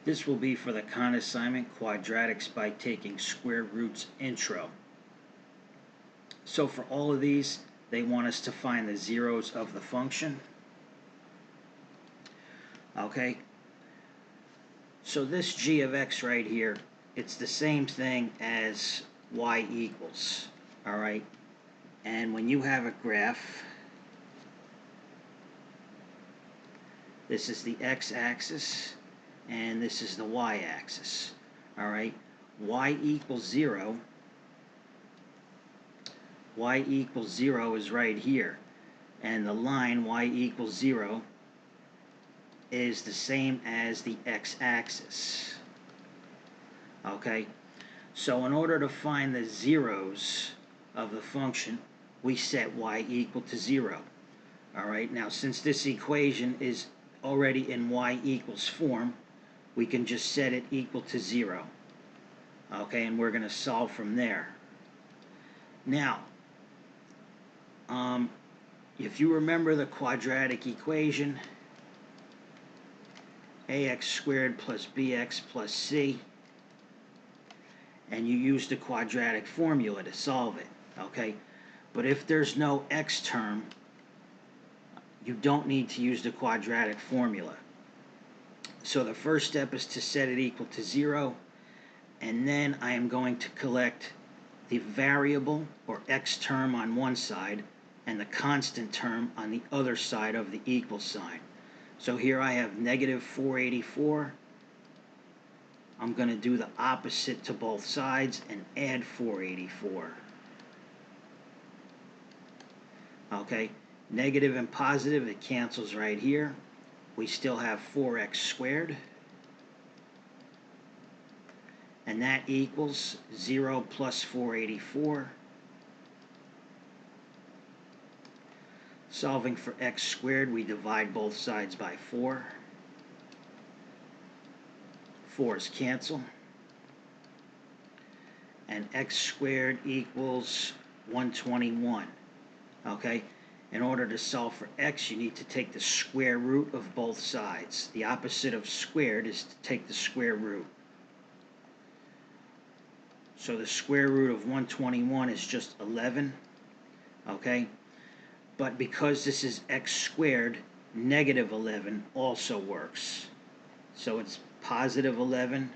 This will be for the con assignment Quadratics by Taking Square Roots Intro. So for all of these, they want us to find the zeros of the function. Okay, so this g of x right here, it's the same thing as y equals, all right? And when you have a graph, this is the x-axis, and this is the y-axis, all right? Y equals 0. Y equals 0 is right here, and the line y equals 0 is the same as the x-axis. Okay, so in order to find the zeros of the function, we set y equal to 0. All right, now since this equation is already in y equals form, we can just set it equal to 0. Okay, and we're going to solve from there. Now, if you remember the quadratic equation, ax squared plus bx plus c, and you use the quadratic formula to solve it, okay? But if there's no x term, you don't need to use the quadratic formula. So the first step is to set it equal to 0, and then I am going to collect the variable or x term on one side and the constant term on the other side of the equal sign. So here I have negative 484. I'm going to do the opposite to both sides and add 484. Okay, negative and positive, it cancels right here. We still have 4x squared. And that equals 0 plus 484. Solving for x squared, we divide both sides by 4. 4's cancel. And x squared equals 121. Okay? In order to solve for x, you need to take the square root of both sides. The opposite of squared is to take the square root. So the square root of 121 is just 11. Okay? But because this is x squared, negative 11 also works. So it's positive 11,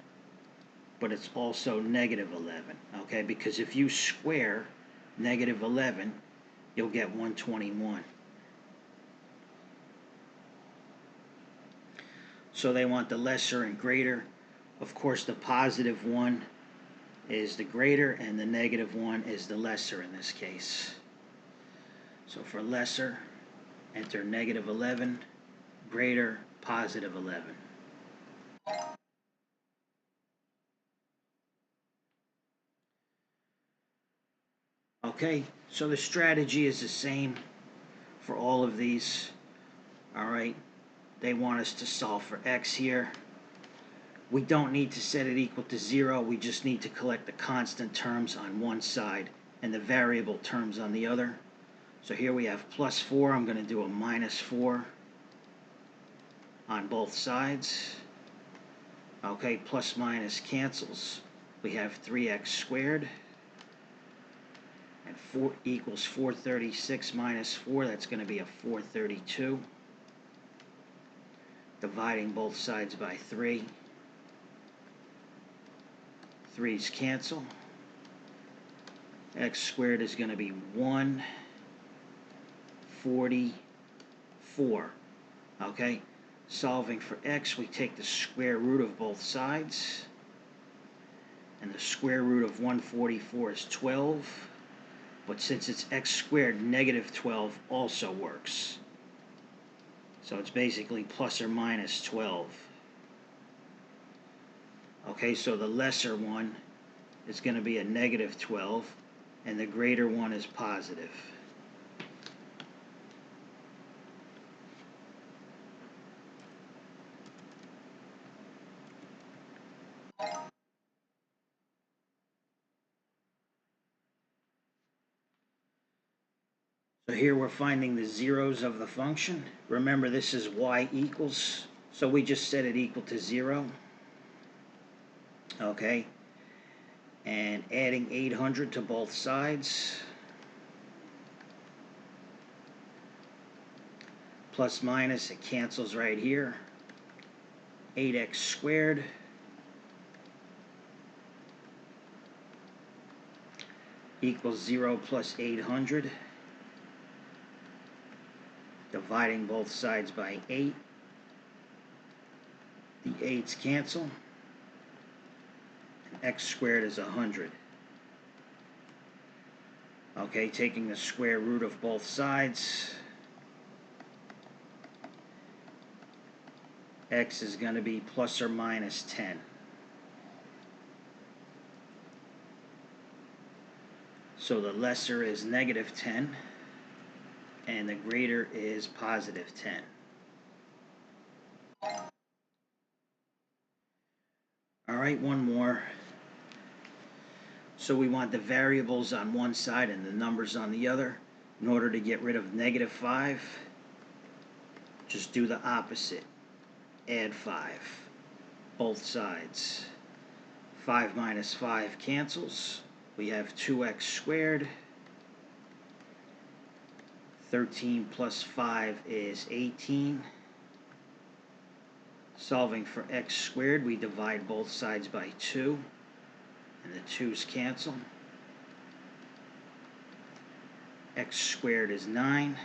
but it's also negative 11. Okay? Because if you square negative 11, you'll get 121. So they want the lesser and greater. Of course, the positive one is the greater, and the negative one is the lesser in this case. So for lesser, enter negative 11, greater, positive 11. Okay, so the strategy is the same for all of these. All right, they want us to solve for x here. We don't need to set it equal to 0. We just need to collect the constant terms on one side and the variable terms on the other. So here we have plus 4. I'm going to do a minus 4 on both sides. Okay, plus minus cancels. We have 3x squared. And 4 equals 436 minus 4. That's going to be a 432. Dividing both sides by 3. 3's cancel. X squared is going to be 144. Okay? Solving for x, we take the square root of both sides. And the square root of 144 is 12. But since it's x squared, negative 12 also works. So it's basically plus or minus 12. Okay, so the lesser one is going to be a negative 12, and the greater one is positive. So here we're finding the zeros of the function. Remember, this is y equals, so we just set it equal to 0. Okay, and adding 800 to both sides. Plus minus, it cancels right here. 8x squared equals 0 plus 800. Dividing both sides by 8. The 8's cancel. And x squared is 100. Okay, taking the square root of both sides. X is going to be plus or minus 10. So the lesser is negative 10, and the greater is positive 10. All right, one more. So we want the variables on one side and the numbers on the other. In order to get rid of negative 5, just do the opposite. Add 5, both sides. 5 minus 5 cancels. We have 2x squared. 13 plus 5 is 18. Solving for x squared, we divide both sides by 2, and the 2's cancel. X squared is 9.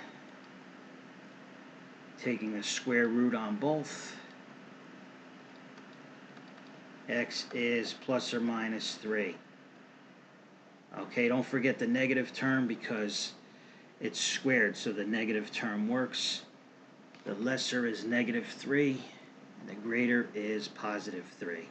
Taking the square root on both, x is plus or minus 3. Okay, don't forget the negative term because it's squared, so the negative term works. The lesser is negative 3, and the greater is positive 3.